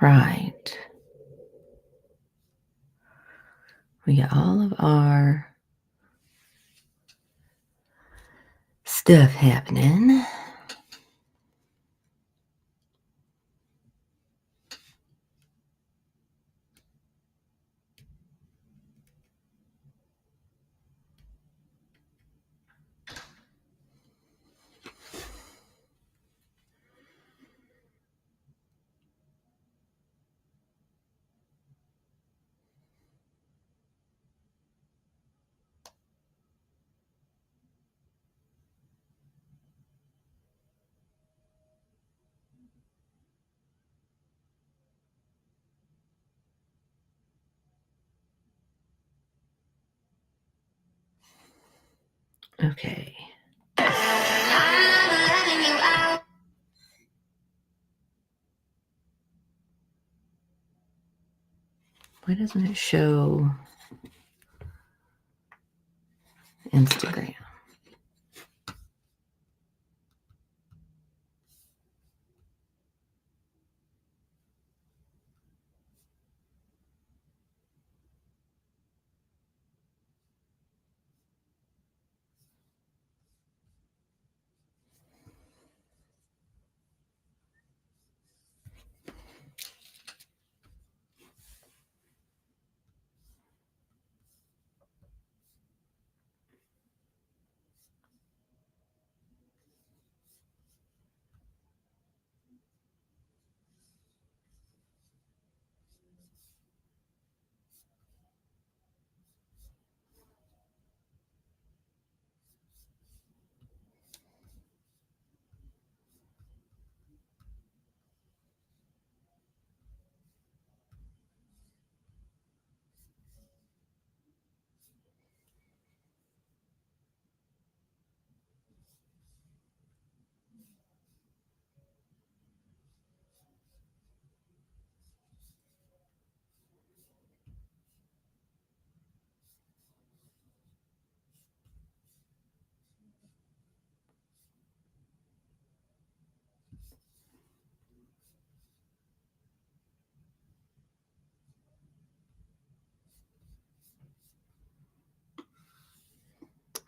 right. We got all of our stuff happening. Okay. Why doesn't it show Instagram?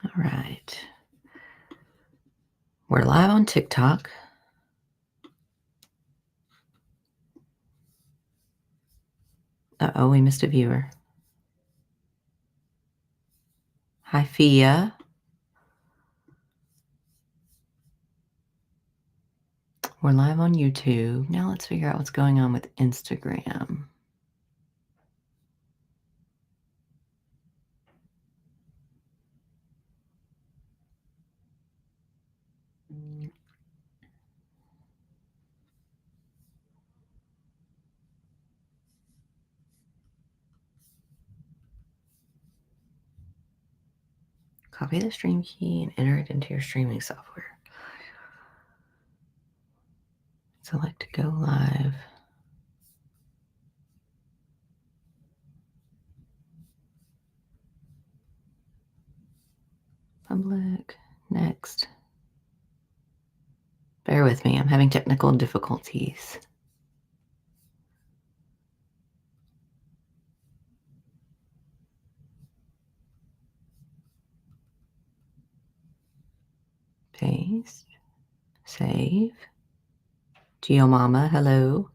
All right. We're live on TikTok. Uh-oh, we missed a viewer. Hi, Fia. We're live on YouTube. Now let's figure out what's going on with Instagram. Copy the stream key and enter it into your streaming software. Select go live. Public. Next. Bear with me. I'm having technical difficulties. Paste. Save. Geo Mama, hello.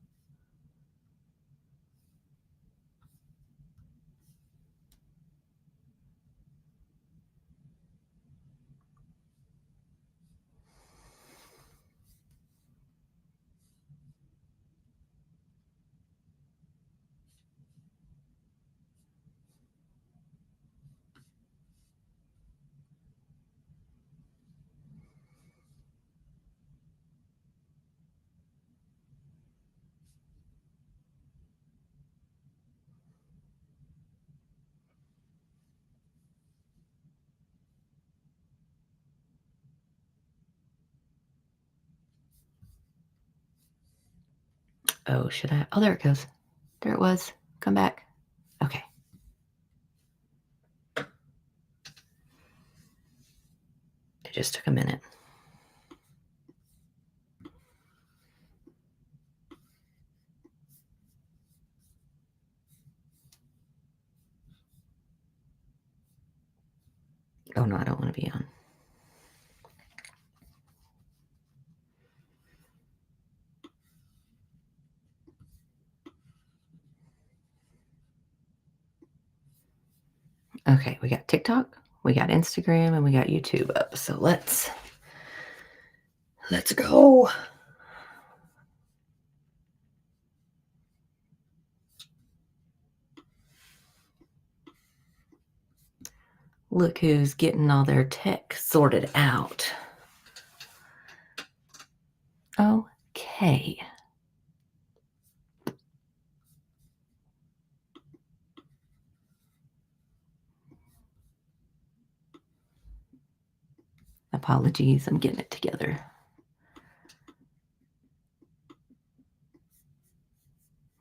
Oh, should I? Oh, there it goes. There it was. Come back. Okay. It just took a minute. Oh, no, I don't wanna be on. Okay, we got TikTok, we got Instagram, and we got YouTube up, so let's go. Look who's getting all their tech sorted out. Okay. Apologies, I'm getting it together.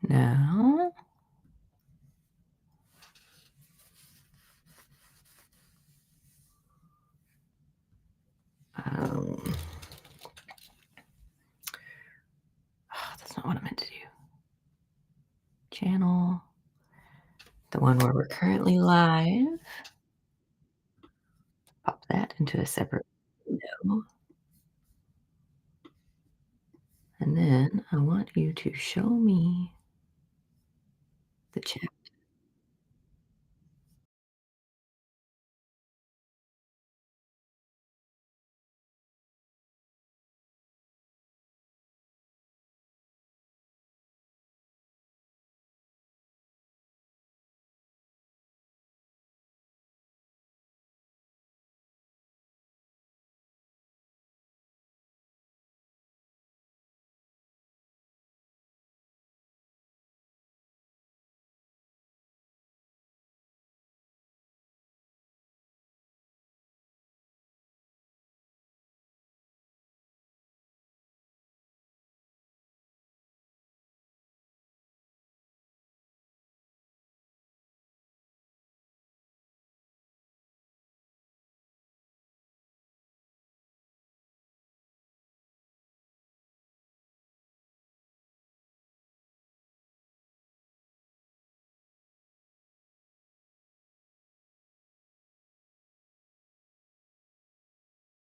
Now, um, that's not what I meant to do. Channel, the one where we're currently live. Pop that into a separate window. And then I want you to show me the chat.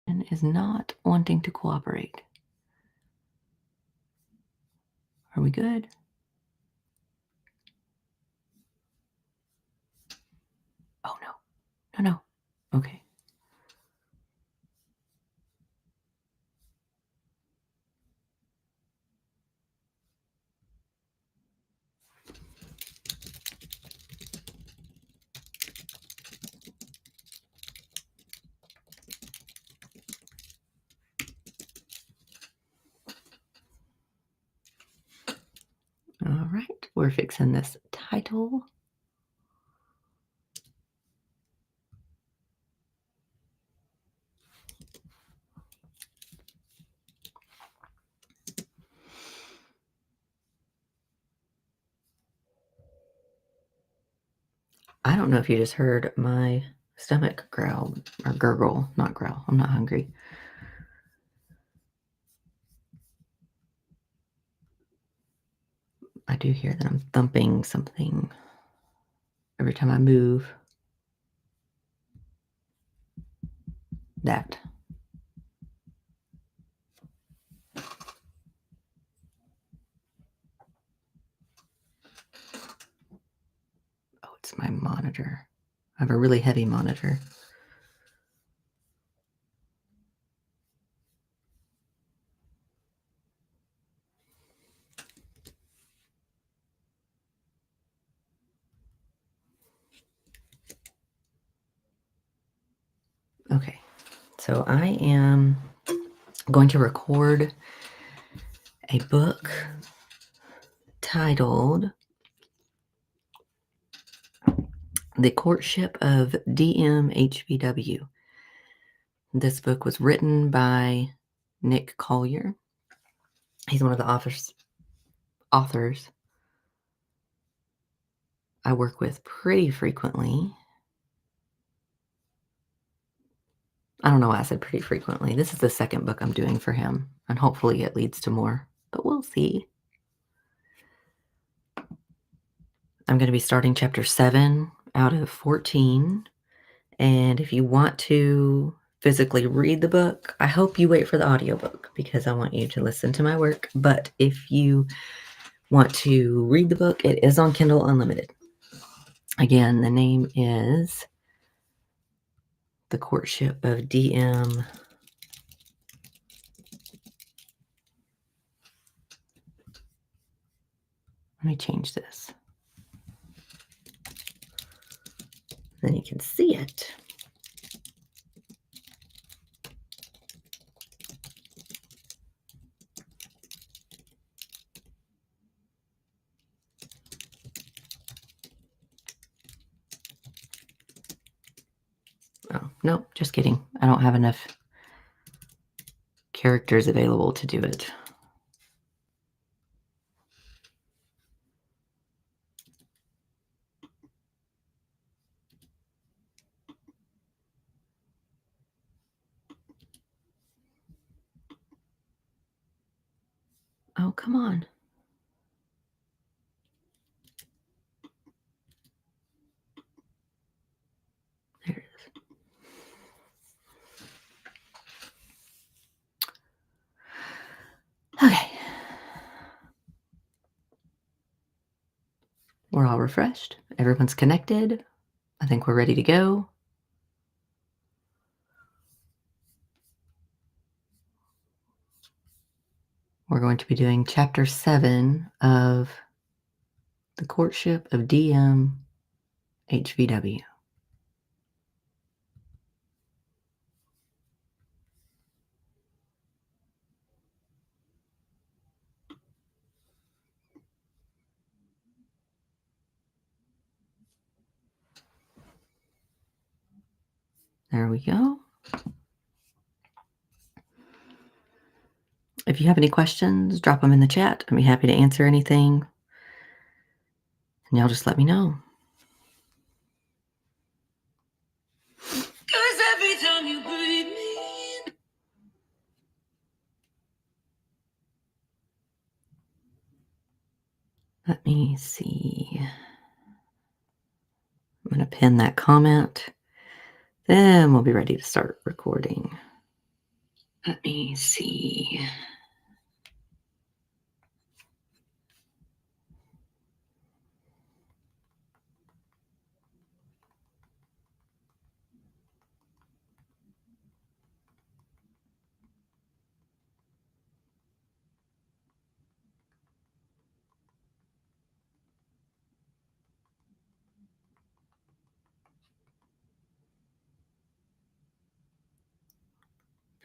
And is not wanting to cooperate. Are we good? Oh no. No, no. Okay. All right. We're fixing this title. I don't know if you just heard my stomach growl or gurgle, not growl. I'm not hungry. I do hear that I'm thumping something every time I move. That. Oh, it's my monitor. I have a really heavy monitor. Okay. So I am going to record a book titled The Courtship of DMHBW. This book was written by Nick Collier. He's one of the authors I work with pretty frequently. I don't know why I said pretty frequently. This is the second book I'm doing for him, and hopefully it leads to more, but we'll see. I'm going to be starting chapter 7 out of 14, And if you want to physically read the book, I hope you wait for the audiobook because I want you to listen to my work. But if you want to read the book, it is on Kindle Unlimited. Again, the name is The Courtship of DM. Let me change this. Then you can see it. Oh, nope, just kidding. I don't have enough characters available to do it. Oh, come on. There it is. Okay. We're all refreshed. Everyone's connected. I think we're ready to go. We're going to be doing chapter 7 of The Courtship of DM HVW. There we go. If you have any questions, drop them in the chat. I'd be happy to answer anything. And y'all just let me know. 'Cause every time you breathe me in. Let me see. I'm going to pin that comment. Then we'll be ready to start recording. Let me see.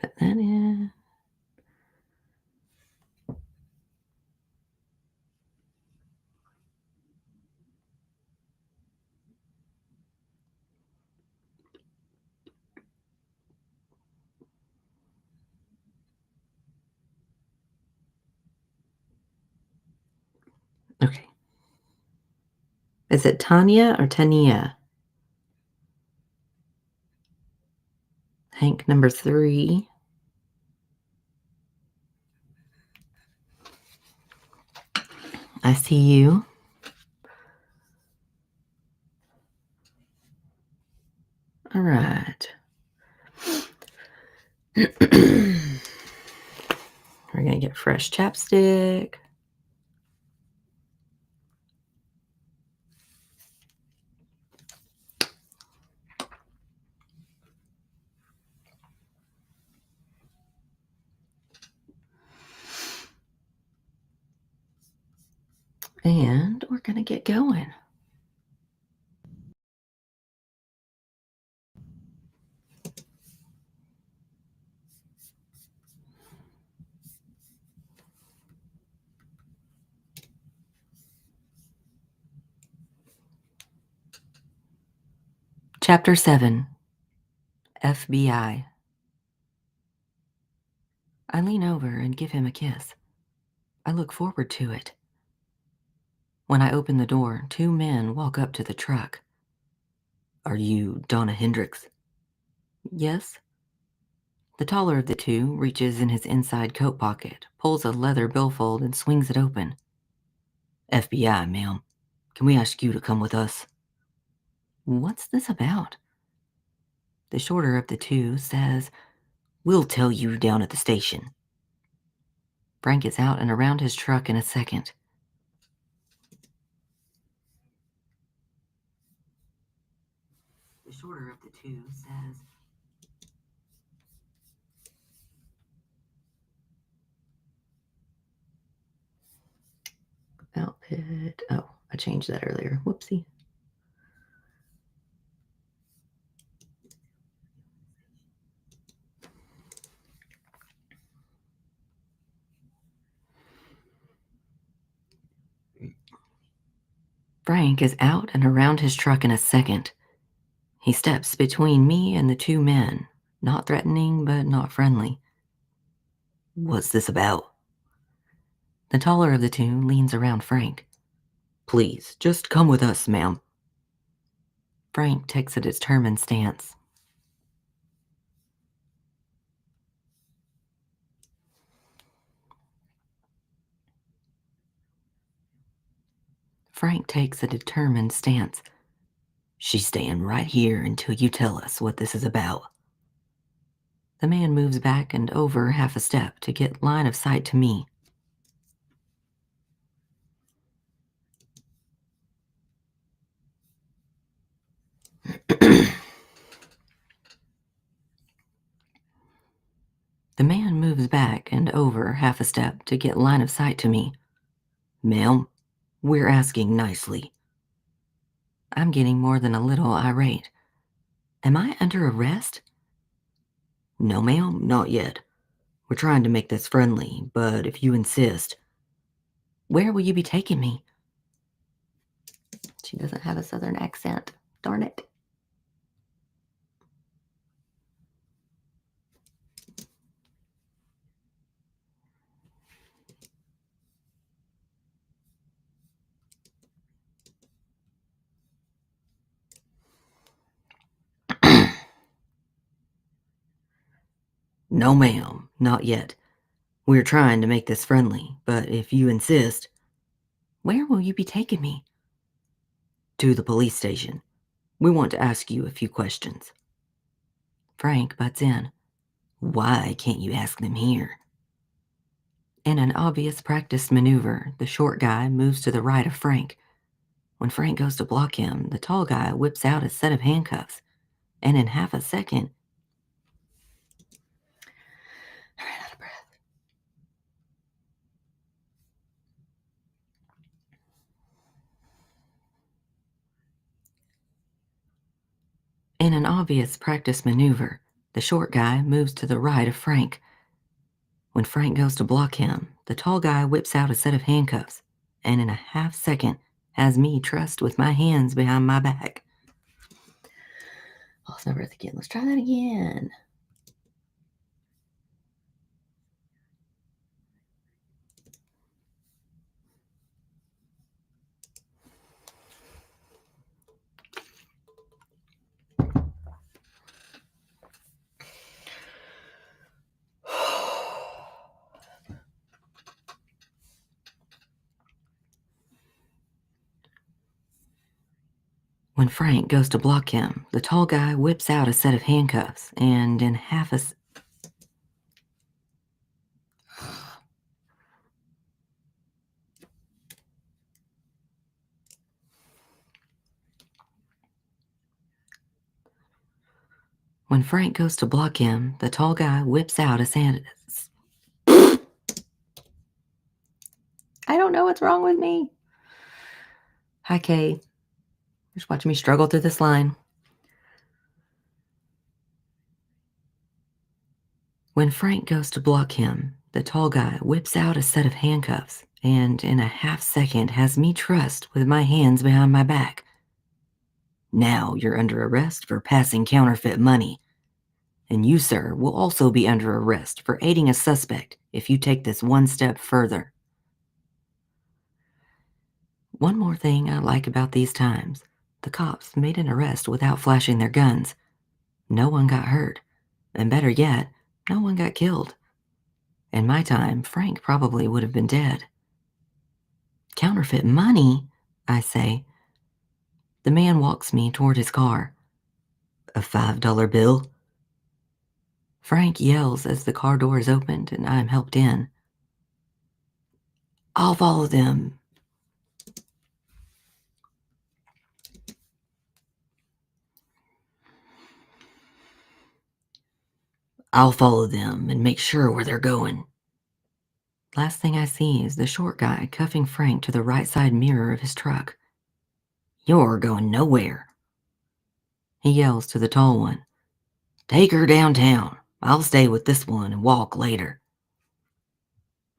Put that in. Okay. Is it Tanya or Tania? Hank number 3. I see you. All right. We're going to get fresh chapstick. And we're going to get going. Chapter 7, FBI. I lean over and give him a kiss. I look forward to it. When I open the door, 2 men walk up to the truck. Are you Donna Hendricks? Yes. The taller of the 2 reaches in his inside coat pocket, pulls a leather billfold, and swings it open. FBI, ma'am. Can we ask you to come with us? What's this about? the shorter of the two, says, "We'll tell you down at the station." Frank is out and around his truck in a second. The shorter of the two says, outfit. Oh, I changed that earlier. Whoopsie. Frank is out and around his truck in a second. He steps between me and the two men, not threatening but not friendly. "What's this about?" The taller of the two leans around Frank. "Please, just come with us, ma'am." Frank takes a determined stance. Frank takes a determined stance. "She's staying right here until you tell us what this is about." The man moves back and over half a step to get line of sight to me. The man moves back and over half a step to get line of sight to me. "Ma'am, we're asking nicely." I'm getting more than a little irate. Am I under arrest? "No, ma'am, not yet. We're trying to make this friendly, but if you insist." "Where will you be taking me?" She doesn't have a southern accent. Darn it. "No, ma'am, not yet. We're trying to make this friendly, but if you insist." "Where will you be taking me?" "To the police station. We want to ask you a few questions." Frank butts in. "Why can't you ask them here?" In an obvious practiced maneuver, the short guy moves to the right of Frank. When Frank goes to block him, the tall guy whips out a set of handcuffs, and in half a second, I ran out of breath. In an obvious practice maneuver, the short guy moves to the right of Frank. When Frank goes to block him, the tall guy whips out a set of handcuffs, and in a half second has me trussed with my hands behind my back. Lost my breath again. Let's try that again. When Frank goes to block him, the tall guy whips out a set of handcuffs, and in half a When Frank goes to block him, the tall guy whips out a sand. I don't know what's wrong with me. Hi, Kay. Just watching me struggle through this line. When Frank goes to block him, the tall guy whips out a set of handcuffs and in a half second has me trussed with my hands behind my back. "Now you're under arrest for passing counterfeit money. And you, sir, will also be under arrest for aiding a suspect if you take this one step further." One more thing I like about these times: the cops made an arrest without flashing their guns. No one got hurt. And better yet, no one got killed. In my time, Frank probably would have been dead. "Counterfeit money?" I say. The man walks me toward his car. A $5 bill? Frank yells as the car door is opened and I'm helped in. I'll follow them. I'll follow them and make sure where they're going. Last thing I see is the short guy cuffing Frank to the right side mirror of his truck. You're going nowhere, he yells to the tall one. Take her downtown. I'll stay with this one and walk later.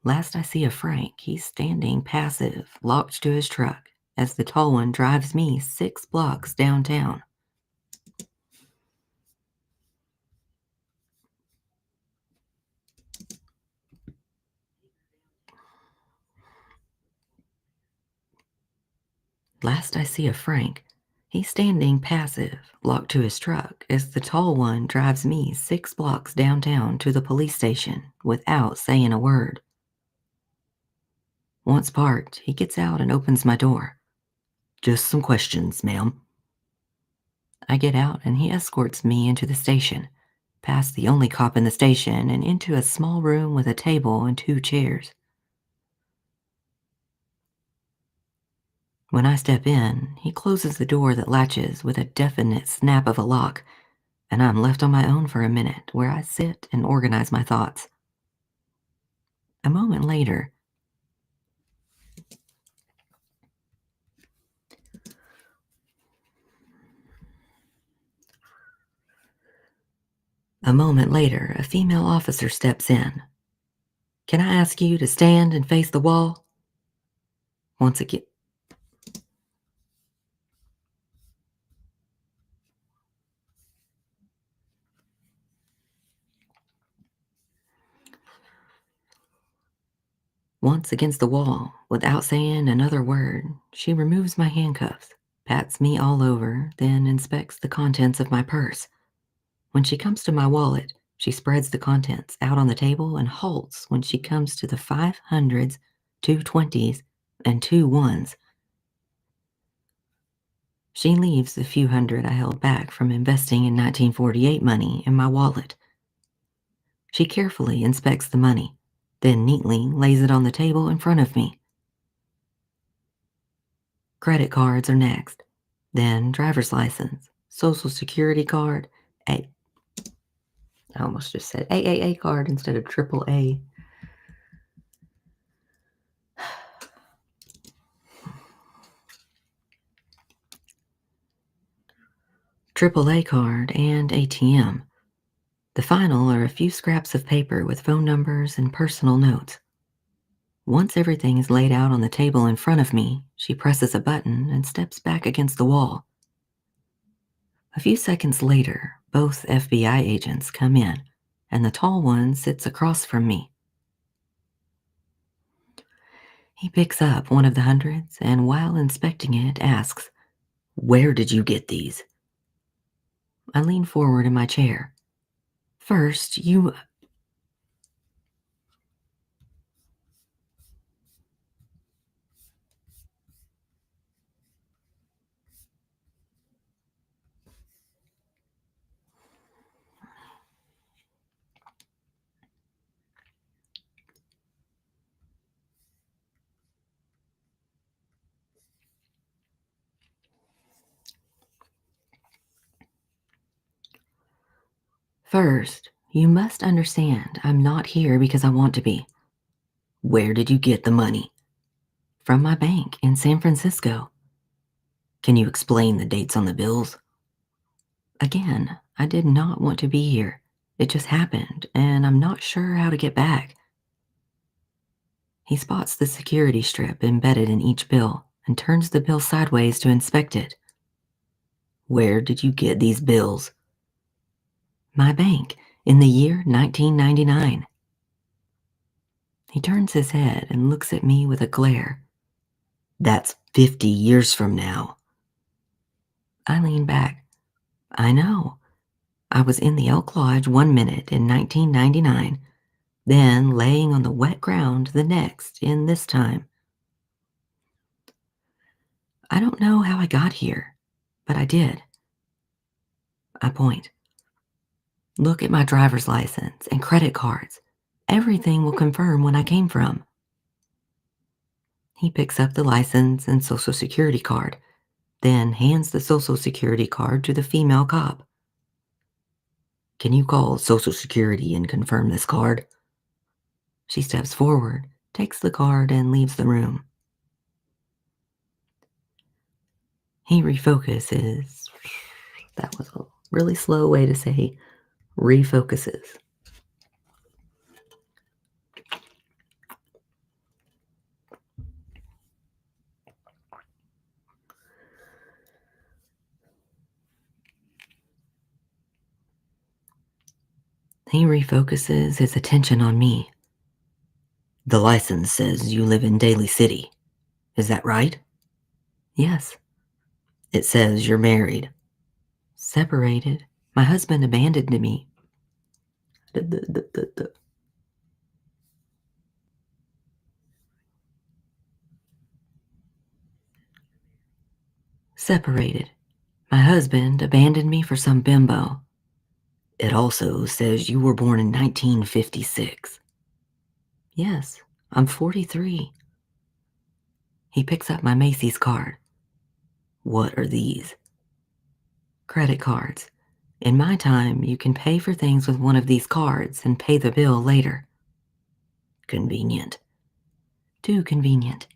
Last I see of Frank, he's standing passive, locked to his truck, as the tall one drives me 6 blocks downtown. Last I see of Frank, he's standing passive, locked to his truck, as the tall one drives me 6 blocks downtown to the police station without saying a word. Once parked, he gets out and opens my door. Just some questions, ma'am. I get out and he escorts me into the station, past the only cop in the station and into a small room with a table and 2 chairs. When I step in, he closes the door that latches with a definite snap of a lock, and I'm left on my own for a minute where I sit and organize my thoughts. A moment later, a female officer steps in. Can I ask you to stand and face the wall? Once again, once against the wall, without saying another word, she removes my handcuffs, pats me all over, then inspects the contents of my purse. When she comes to my wallet, she spreads the contents out on the table and halts when she comes to the 500s, 220s, and 2 1s. She leaves the few hundred I held back from investing in 1948 money in my wallet. She carefully inspects the money, then neatly lays it on the table in front of me. Credit cards are next, then driver's license, social security card, I almost just said AAA card instead of AAA. AAA card and ATM. The final are a few scraps of paper with phone numbers and personal notes. Once everything is laid out on the table in front of me, she presses a button and steps back against the wall. A few seconds later, both FBI agents come in, and the tall one sits across from me. He picks up one of the hundreds and while inspecting it asks, "Where did you get these?" I lean forward in my chair. First, you must understand I'm not here because I want to be. Where did you get the money? From my bank in San Francisco. Can you explain the dates on the bills? Again, I did not want to be here. It just happened, and I'm not sure how to get back. He spots the security strip embedded in each bill and turns the bill sideways to inspect it. Where did you get these bills? My bank, in the year 1999. He turns his head and looks at me with a glare. That's 50 years from now. I lean back. I know. I was in the Elk Lodge 1 minute in 1999, then laying on the wet ground the next in this time. I don't know how I got here, but I did. I point. Look at my driver's license and credit cards. Everything will confirm when I came from. He picks up the license and social security card, then hands the social security card to the female cop. Can you call Social Security and confirm this card? She steps forward, takes the card, and leaves the room. He refocuses. That was a really slow way to say refocuses. He refocuses his attention on me. The license says you live in Daly City. Is that right? Yes. It says you're married. Separated. My husband abandoned me. Separated. My husband abandoned me for some bimbo. It also says you were born in 1956. Yes, I'm 43. He picks up my Macy's card. What are these? Credit cards. In my time, you can pay for things with one of these cards and pay the bill later. Convenient. Too convenient.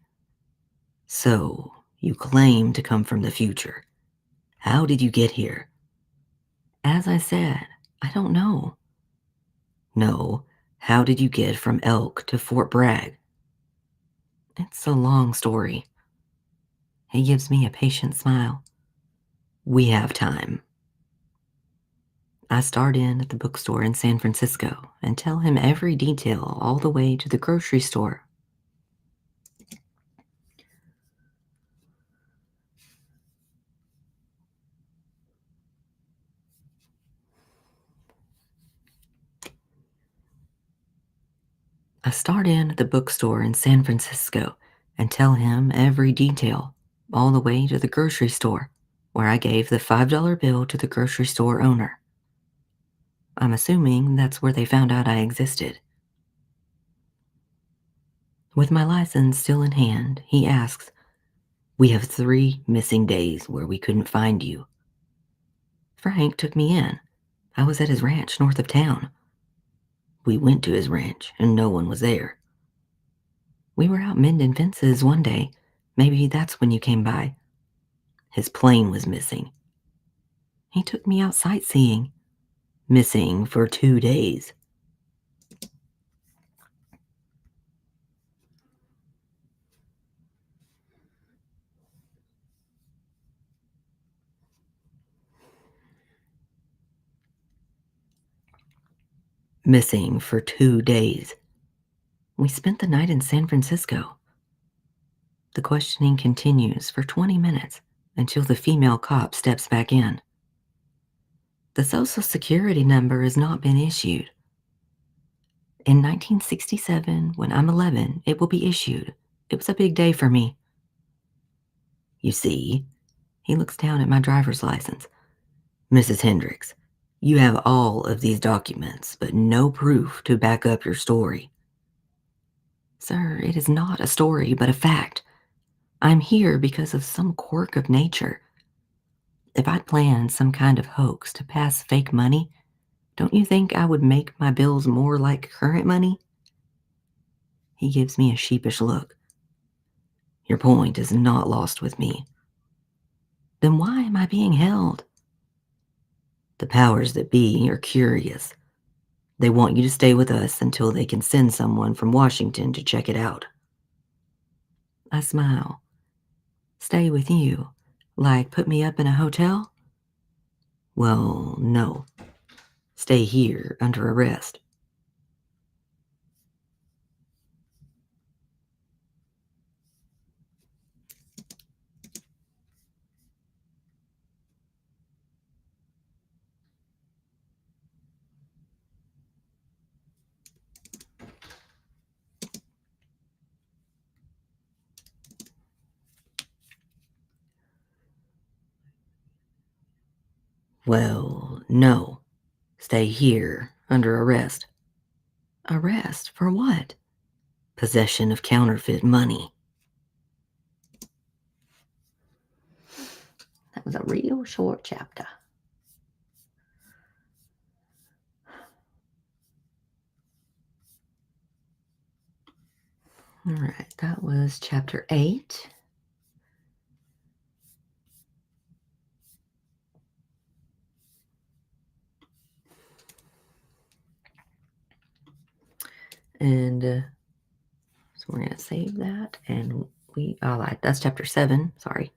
So, you claim to come from the future. How did you get here? As I said, I don't know. No, how did you get from Elk to Fort Bragg? It's a long story. He gives me a patient smile. We have time. I start in at the bookstore in San Francisco and tell him every detail all the way to the grocery store. I start in at the bookstore in San Francisco and tell him every detail, all the way to the grocery store, where I gave the $5 bill to the grocery store owner. I'm assuming that's where they found out I existed. With my license still in hand, he asks, "We have 3 missing days where we couldn't find you." Frank took me in. I was at his ranch north of town. We went to his ranch and no one was there. We were out mending fences one day. Maybe that's when you came by. His plane was missing. He took me out sightseeing. Missing for 2 days. Missing for 2 days. We spent the night in San Francisco. The questioning continues for 20 minutes until the female cop steps back in. The Social Security number has not been issued. In 1967, when I'm 11, it will be issued. It was a big day for me. You see, he looks down at my driver's license. Mrs. Hendricks, you have all of these documents, but no proof to back up your story. Sir, it is not a story, but a fact. I'm here because of some quirk of nature. If I'd planned some kind of hoax to pass fake money, don't you think I would make my bills more like current money? He gives me a sheepish look. Your point is not lost with me. Then why am I being held? The powers that be are curious. They want you to stay with us until they can send someone from Washington to check it out. I smile. Stay with you? Like put me up in a hotel? Well, no. Stay here under arrest. Well, No. Stay here, under arrest. Arrest? For what? Possession of counterfeit money. That was a real short chapter. All right, that was chapter 8. And so we're going to save that. And that's chapter 7. Sorry,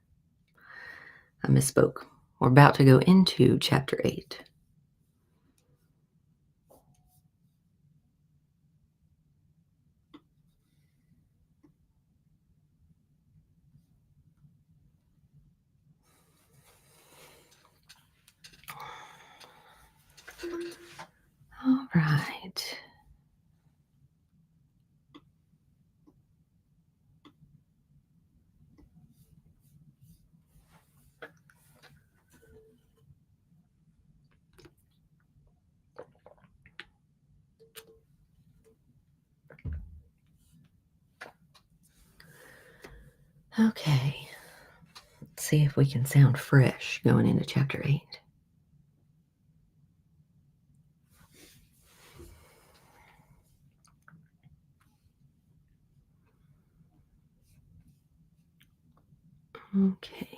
I misspoke. We're about to go into chapter 8. All right. Okay. Let's see if we can sound fresh going into chapter 8. Okay.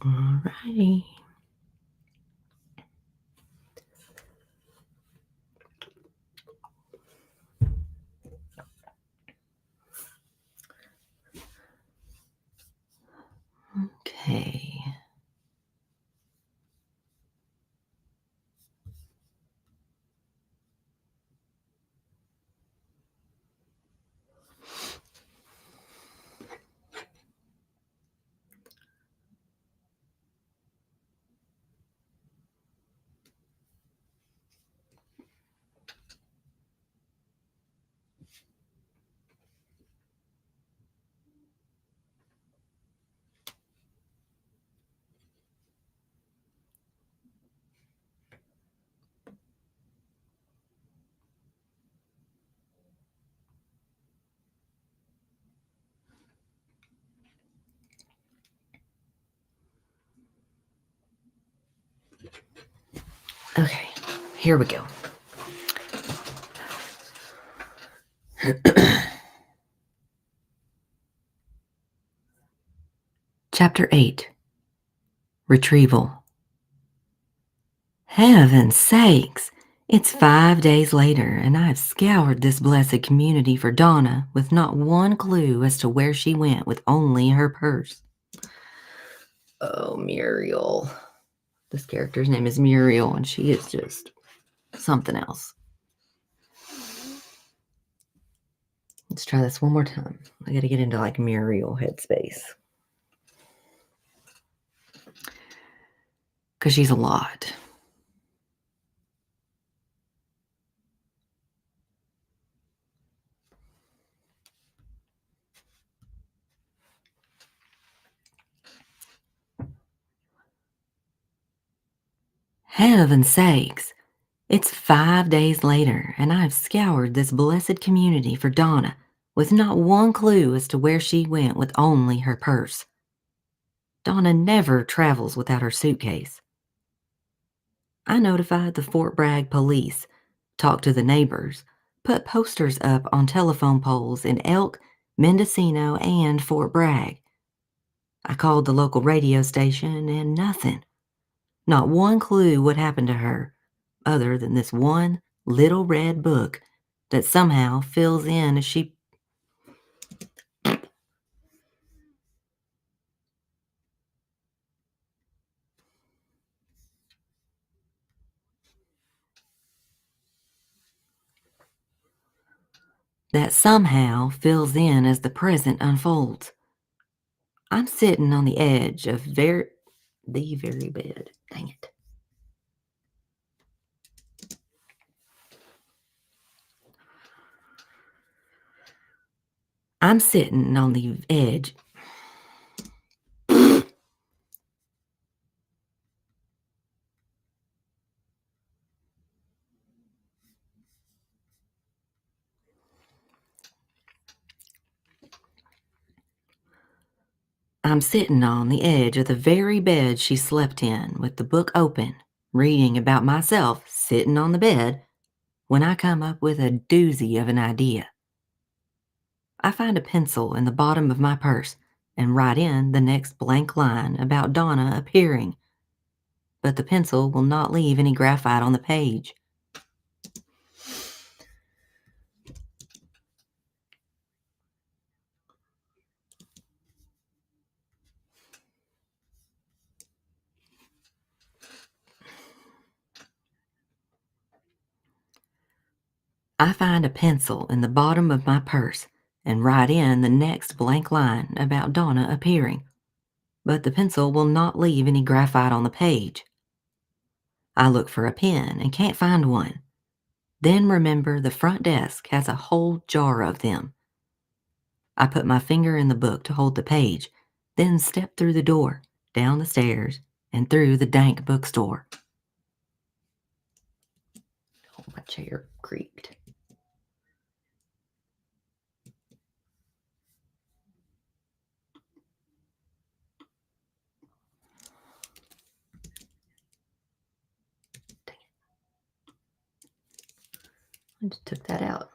All righty. Okay. Okay, here we go. Chapter 8. Retrieval. Heaven's sakes! It's 5 days later, and I've scoured this blessed community for Donna with not one clue as to where she went with only her purse. Oh, Muriel. This character's name is Muriel, and she is just something else. Let's try this one more time. I gotta get into like Muriel headspace. Because she's a lot. Heaven's sakes! It's 5 days later, and I've scoured this blessed community for Donna with not one clue as to where she went with only her purse. Donna never travels without her suitcase. I notified the Fort Bragg police, talked to the neighbors, put posters up on telephone poles in Elk, Mendocino, and Fort Bragg. I called the local radio station and nothing. Not one clue what happened to her, other than this one little red book that somehow fills in as she. That somehow fills in as the present unfolds. I'm sitting on the edge of the very bed. Dang it. I'm sitting on the edge. I'm sitting on the edge of the very bed she slept in with the book open, reading about myself sitting on the bed when I come up with a doozy of an idea. I find a pencil in the bottom of my purse and write in the next blank line about Donna appearing, but the pencil will not leave any graphite on the page. I find a pencil in the bottom of my purse and write in the next blank line about Donna appearing, but the pencil will not leave any graphite on the page. I look for a pen and can't find one. Then remember the front desk has a whole jar of them. I put my finger in the book to hold the page, then step through the door, down the stairs, and through the dank bookstore. Oh, my chair creaked. Dang it. I just took that out.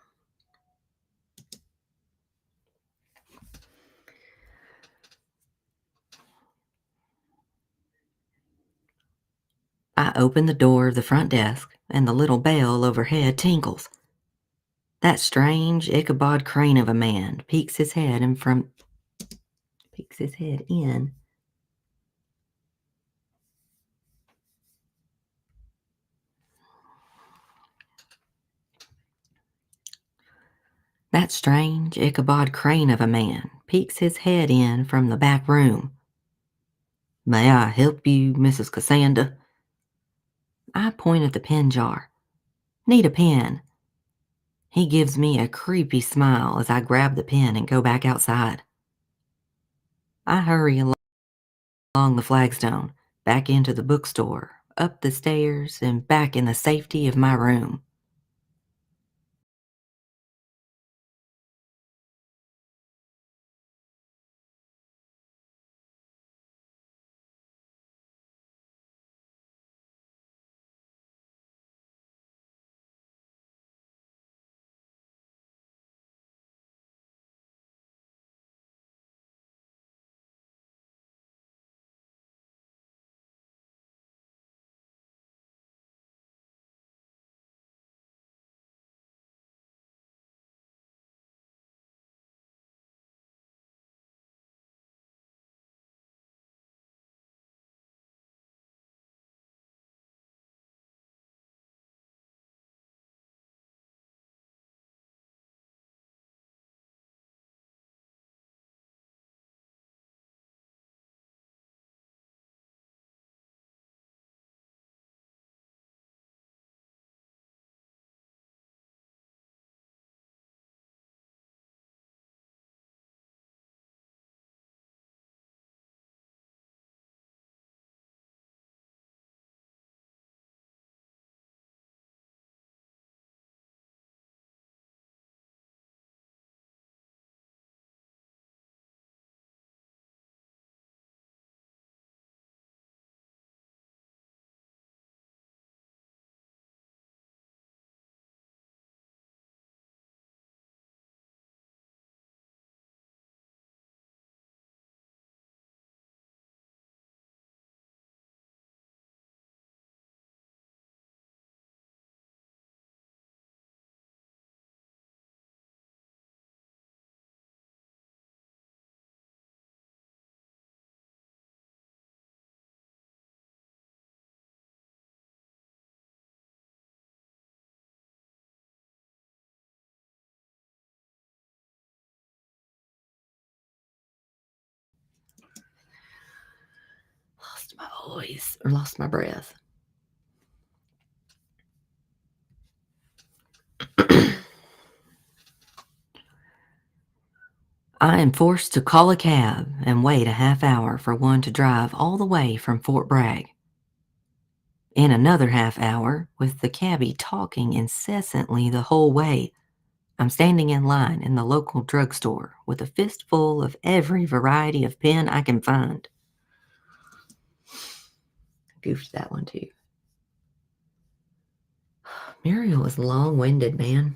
I open the door of the front desk, and the little bell overhead tinkles. That strange Ichabod Crane of a man peeks his head in. That strange Ichabod Crane of a man peeks his head in from the back room. "May I help you, Mrs. Cassandra?" I point at the pen jar. "Need a pen." He gives me a creepy smile as I grab the pen and go back outside. I hurry along the flagstone, back into the bookstore, up the stairs, and back in the safety of my room. my voice or lost my breath. I am forced to call a cab and wait a half hour for one to drive all the way from Fort Bragg. In another half hour, with the cabbie talking incessantly the whole way, I'm standing in line in the local drugstore with a fistful of every variety of pen I can find. Goofed that one too. Muriel is long-winded, man.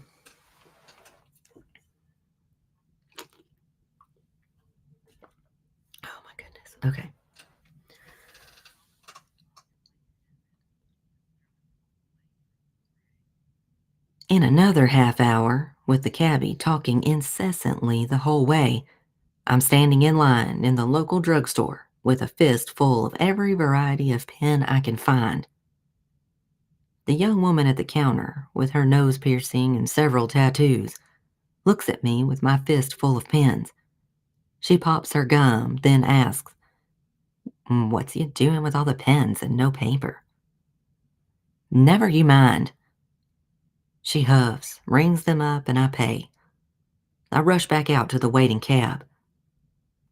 Oh my goodness. Okay. In another half hour, with the cabbie talking incessantly the whole way, I'm standing in line in the local drugstore with a fist full of every variety of pen I can find. The young woman at the counter, with her nose piercing and several tattoos, looks at me with my fist full of pens. She pops her gum, then asks, "What's you doing with all the pens and no paper?" "Never you mind." She huffs, rings them up, and I pay. I rush back out to the waiting cab.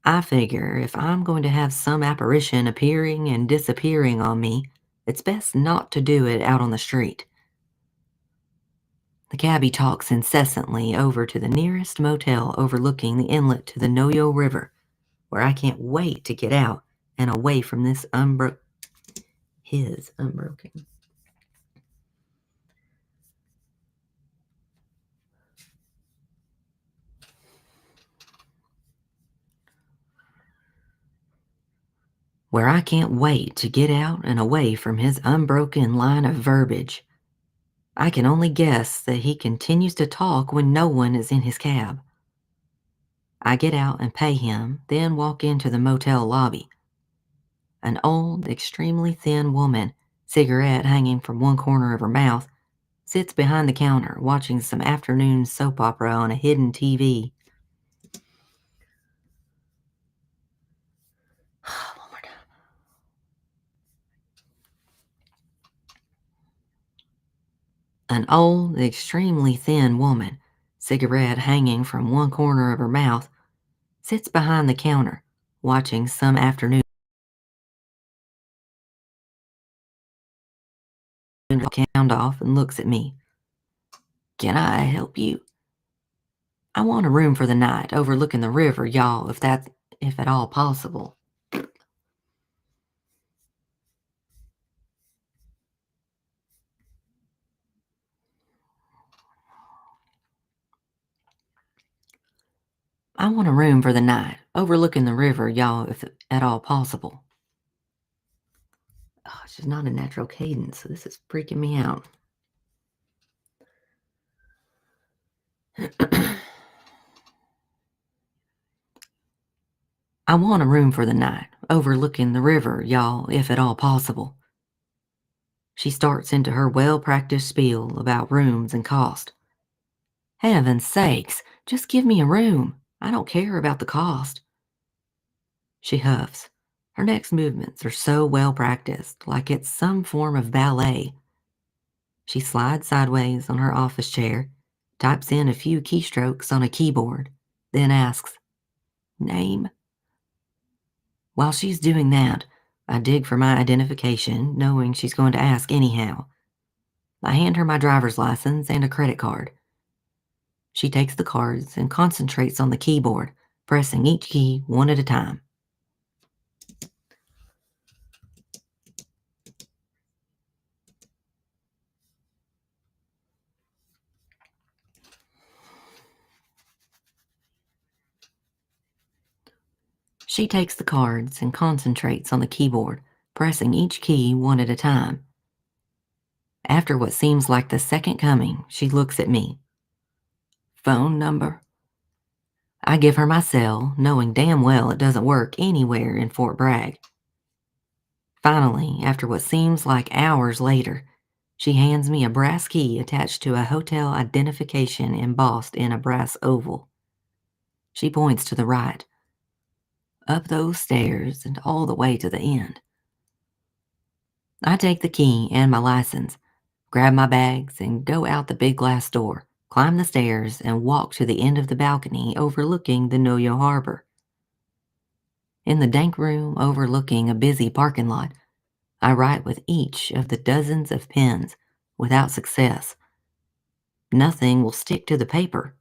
I figure if I'm going to have some apparition appearing and disappearing on me, it's best not to do it out on the street. The cabbie talks incessantly over to the nearest motel overlooking the inlet to the Noyo River, where I can't wait to get out and away from this his unbroken. Where I can't wait to get out and away from his unbroken line of verbiage. I can only guess that he continues to talk when no one is in his cab. I get out and pay him, then walk into the motel lobby. An old, extremely thin woman, cigarette hanging from one corner of her mouth, sits behind the counter watching some afternoon soap opera on a hidden TV. One more time. An old, extremely thin woman, cigarette hanging from one corner of her mouth, sits behind the counter watching some afternoon count off and looks at me. "Can I help you?" "I want a room for the night overlooking the river, y'all, if at all possible." "I want a room for the night overlooking the river, y'all, if at all possible." Oh, it's just not a natural cadence, so this is freaking me out. "I want a room for the night overlooking the river, y'all, if at all possible." She starts into her well-practiced spiel about rooms and cost. "Heaven's sakes, just give me a room. I don't care about the cost." She huffs. Her next movements are so well practiced, like it's some form of ballet. She slides sideways on her office chair, types in a few keystrokes on a keyboard, then asks, "Name?" While she's doing that, I dig for my identification, knowing she's going to ask anyhow. I hand her my driver's license and a credit card. She takes the cards and concentrates on the keyboard, pressing each key one at a time. She takes the cards and concentrates on the keyboard, pressing each key one at a time. After what seems like the second coming, she looks at me. "Phone number?" I give her my cell, knowing damn well it doesn't work anywhere in Fort Bragg. Finally, after what seems like hours later, she hands me a brass key attached to a hotel identification embossed in a brass oval. She points to the right. "Up those stairs and all the way to the end." I take the key and my license, grab my bags, and go out the big glass door, climb the stairs, and walk to the end of the balcony overlooking the Noyo Harbor. In the dank room overlooking a busy parking lot, I write with each of the dozens of pens, without success. Nothing will stick to the paper.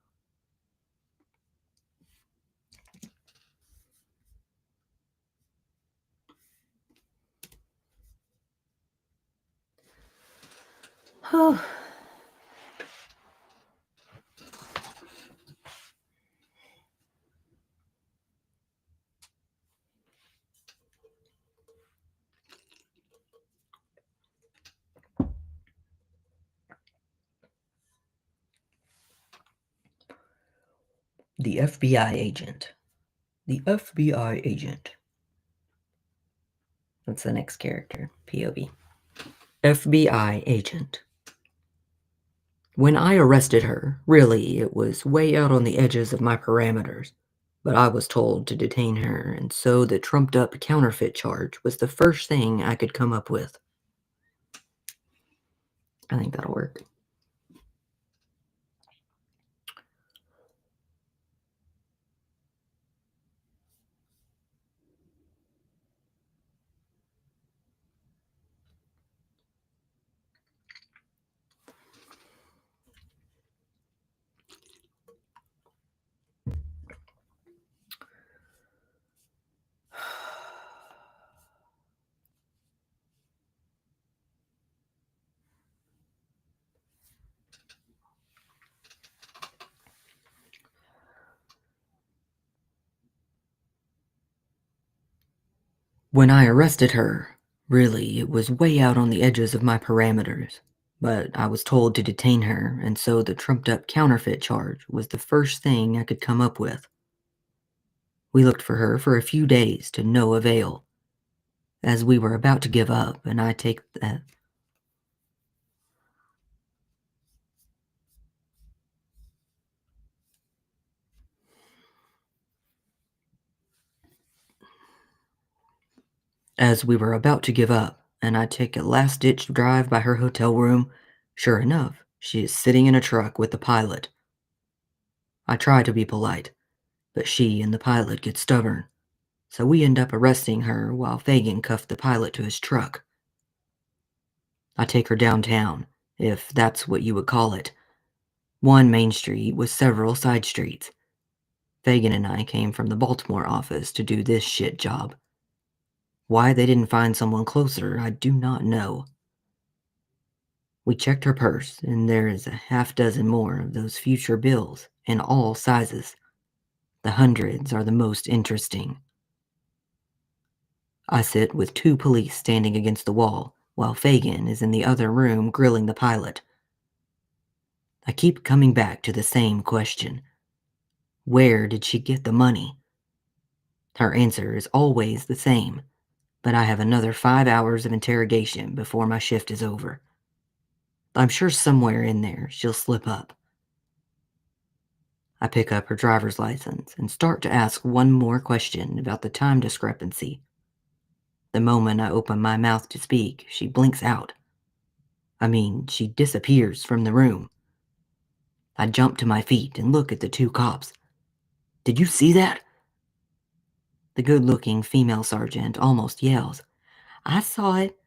The FBI agent. The FBI agent. That's the next character, POV. FBI agent. When I arrested her, really, it was way out on the edges of my parameters, but I was told to detain her, and so the trumped up counterfeit charge was the first thing I could come up with. I think that'll work. When I arrested her, really, it was way out on the edges of my parameters, but I was told to detain her, and so the trumped up counterfeit charge was the first thing I could come up with. We looked for her for a few days to no avail. As we were about to give up, and I take that. As we were about to give up, and I take a last-ditch drive by her hotel room, sure enough, she is sitting in a truck with the pilot. I try to be polite, but she and the pilot get stubborn, so we end up arresting her while Fagin cuffed the pilot to his truck. I take her downtown, if that's what you would call it. One main street with several side streets. Fagin and I came from the Baltimore office to do this shit job. Why they didn't find someone closer, I do not know. We checked her purse, and there is a half dozen more of those future bills, in all sizes. The hundreds are the most interesting. I sit with two police standing against the wall, while Fagin is in the other room grilling the pilot. I keep coming back to the same question. Where did she get the money? Her answer is always the same, but I have another 5 hours of interrogation before my shift is over. I'm sure somewhere in there she'll slip up. I pick up her driver's license and start to ask one more question about the time discrepancy. The moment I open my mouth to speak, she blinks out. I mean, she disappears from the room. I jump to my feet and look at the two cops. Did you see that? The good-looking female sergeant almost yells. I saw it.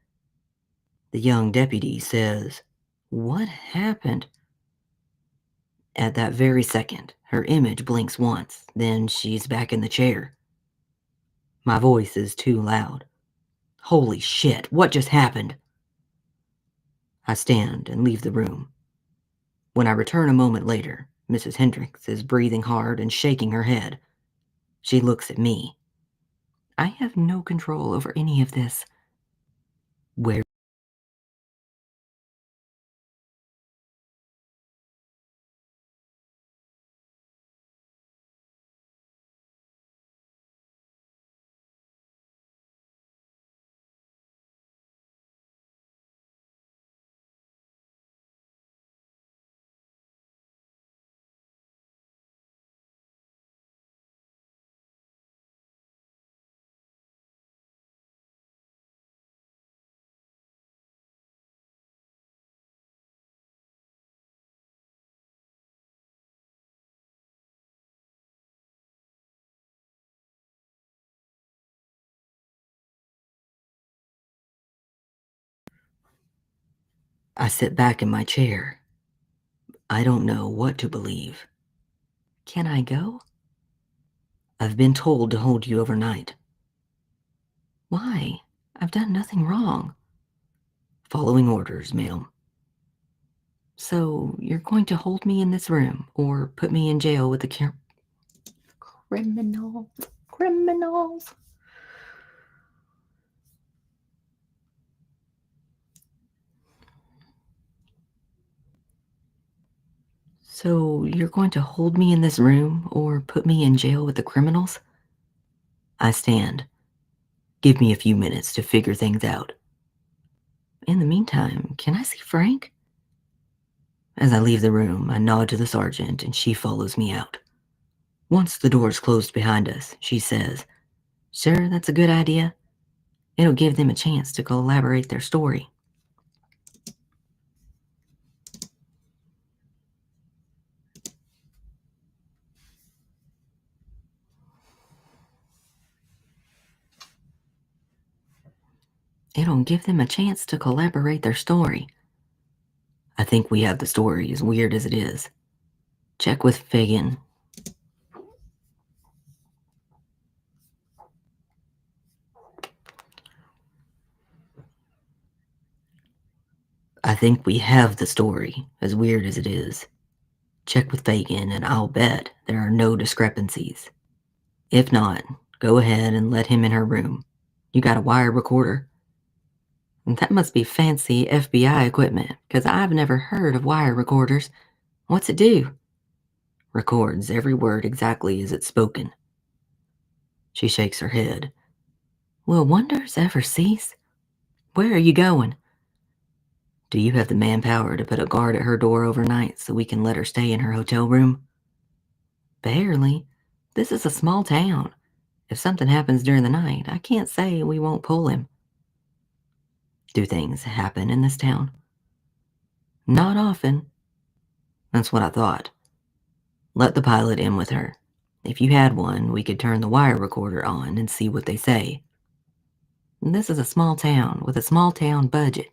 The young deputy says, What happened? At that very second, her image blinks once, then she's back in the chair. My voice is too loud. Holy shit, what just happened? I stand and leave the room. When I return a moment later, Mrs. Hendricks is breathing hard and shaking her head. She looks at me. I have no control over any of this. Where I sit back in my chair. I don't know what to believe. Can I go? I've been told to hold you overnight. Why? I've done nothing wrong. Following orders, ma'am. So, you're going to hold me in this room or put me in jail with the criminals? Criminals. So, you're going to hold me in this room or put me in jail with the criminals? I stand. Give me a few minutes to figure things out. In the meantime, can I see Frank? As I leave the room, I nod to the sergeant and she follows me out. Once the door's closed behind us, she says, "Sure, that's a good idea. It'll give them a chance to collaborate their story." It'll give them a chance to collaborate their story. I think we have the story, as weird as it is. Check with Fagan. I think we have the story, as weird as it is. Check with Fagan, and I'll bet there are no discrepancies. If not, go ahead and let him in her room. You got a wire recorder? That must be fancy FBI equipment, because I've never heard of wire recorders. What's it do? Records every word exactly as it's spoken. She shakes her head. Will wonders ever cease? Where are you going? Do you have the manpower to put a guard at her door overnight so we can let her stay in her hotel room? Barely. This is a small town. If something happens during the night, I can't say we won't pull him. Do things happen in this town? Not often. That's what I thought. Let the pilot in with her. If you had one, we could turn the wire recorder on and see what they say. This is a small town with a small town budget.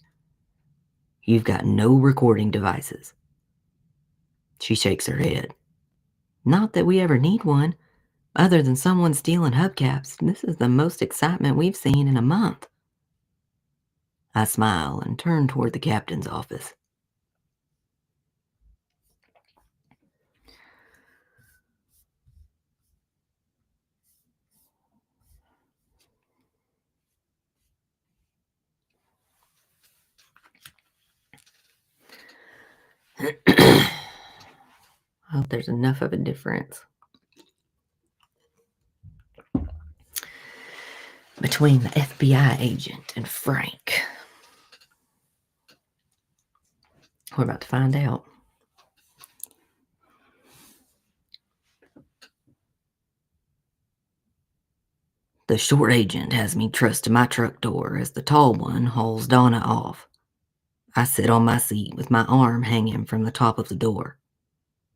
You've got no recording devices. She shakes her head. Not that we ever need one. Other than someone stealing hubcaps, this is the most excitement we've seen in a month. I smile and turn toward the captain's office. I hope there's enough of a difference between the FBI agent and Frank. We're about to find out. The short agent has me trussed to my truck door as the tall one hauls Donna off. I sit on my seat with my arm hanging from the top of the door.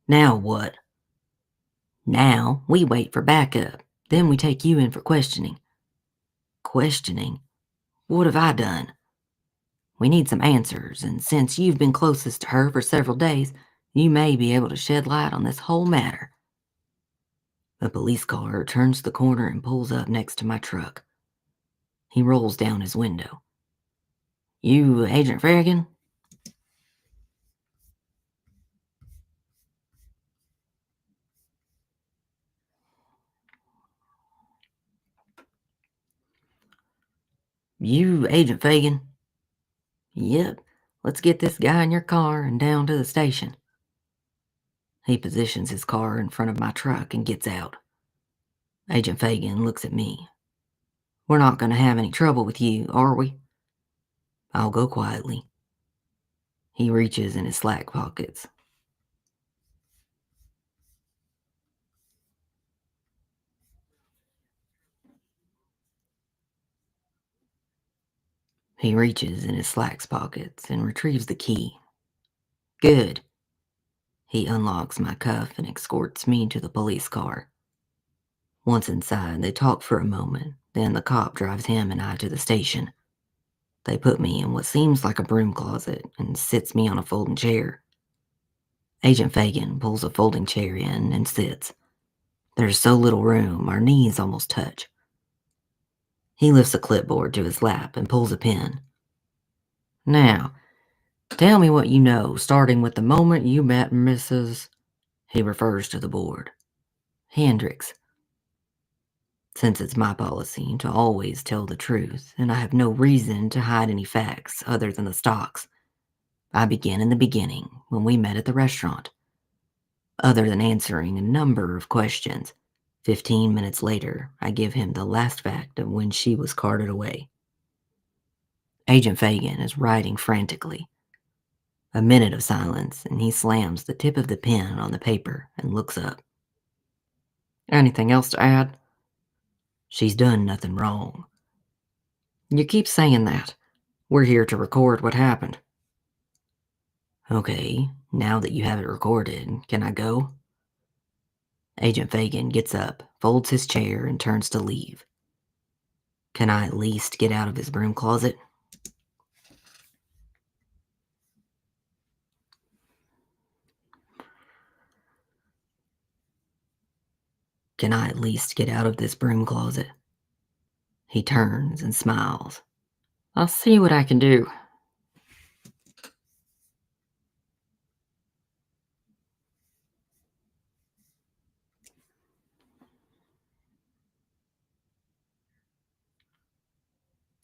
Now what? Now we wait for backup. Then we take you in for questioning. Questioning? What have I done? We need some answers, and since you've been closest to her for several days, you may be able to shed light on this whole matter. A police car turns the corner and pulls up next to my truck. He rolls down his window. You Agent Farragon? You Agent Fagan? Yep. Let's get this guy in your car and down to the station. He positions his car in front of my truck and gets out. Agent Fagan looks at me. We're not going to have any trouble with you, are we? I'll go quietly. He reaches in his slack pockets. He reaches in his slacks pockets and retrieves the key. Good. He unlocks my cuff and escorts me to the police car. Once inside, they talk for a moment, then the cop drives him and I to the station. They put me in what seems like a broom closet and sits me on a folding chair. Agent Fagan pulls a folding chair in and sits. There's so little room, our knees almost touch. He lifts a clipboard to his lap and pulls a pen. Now, tell me what you know, starting with the moment you met Mrs. He refers to the board. Hendricks. Since it's my policy to always tell the truth, and I have no reason to hide any facts other than the stocks, I begin in the beginning, when we met at the restaurant. Other than answering a number of questions, 15 minutes later, I give him the last fact of when she was carted away. Agent Fagan is writing frantically. A minute of silence, and he slams the tip of the pen on the paper and looks up. Anything else to add? She's done nothing wrong. You keep saying that. We're here to record what happened. Okay, now that you have it recorded, can I go? Agent Fagan gets up, folds his chair, and turns to leave. Can I at least get out of his broom closet? Can I at least get out of this broom closet? He turns and smiles. I'll see what I can do.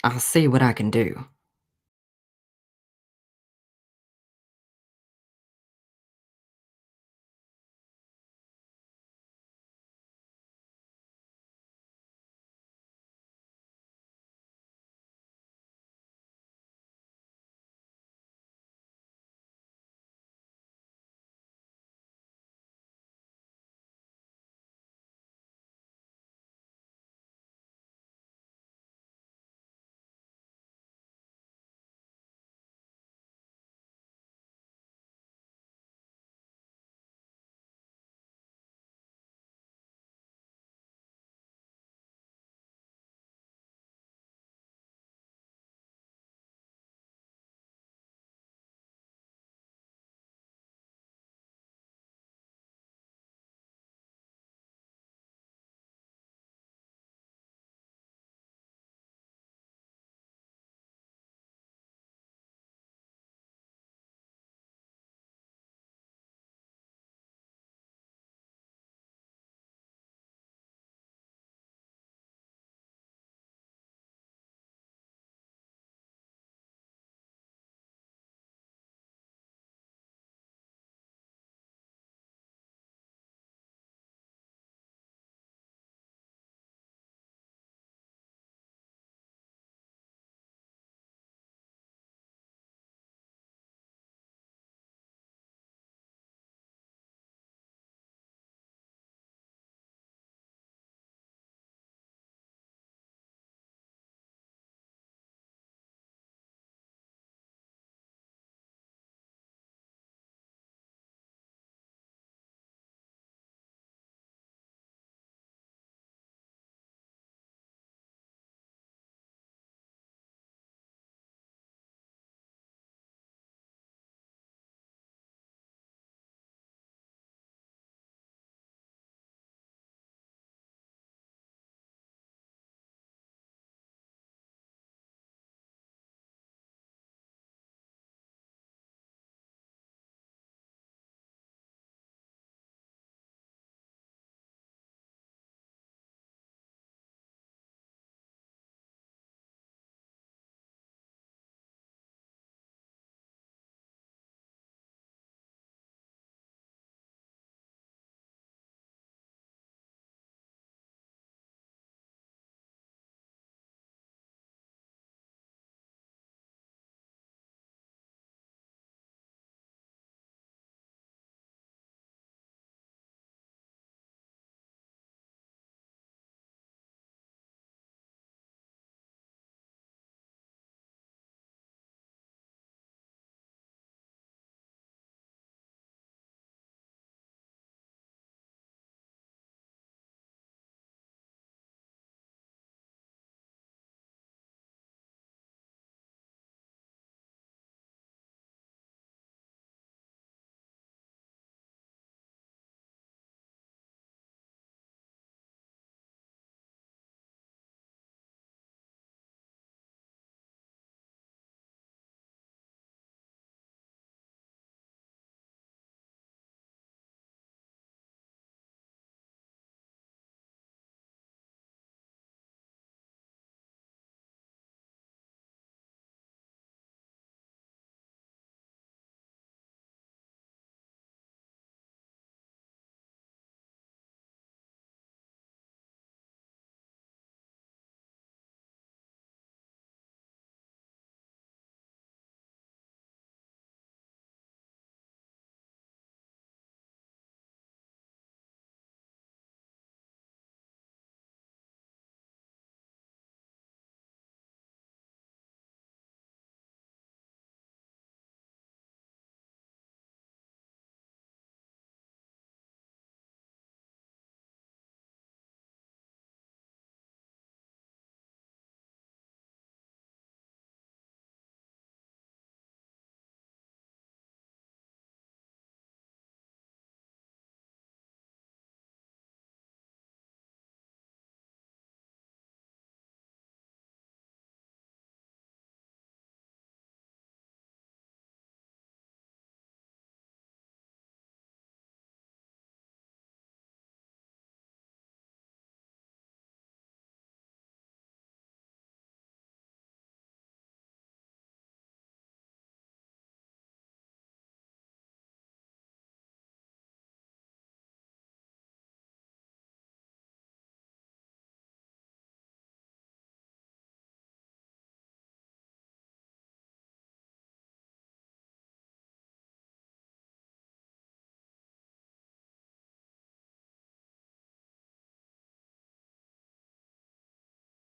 I'll see what I can do.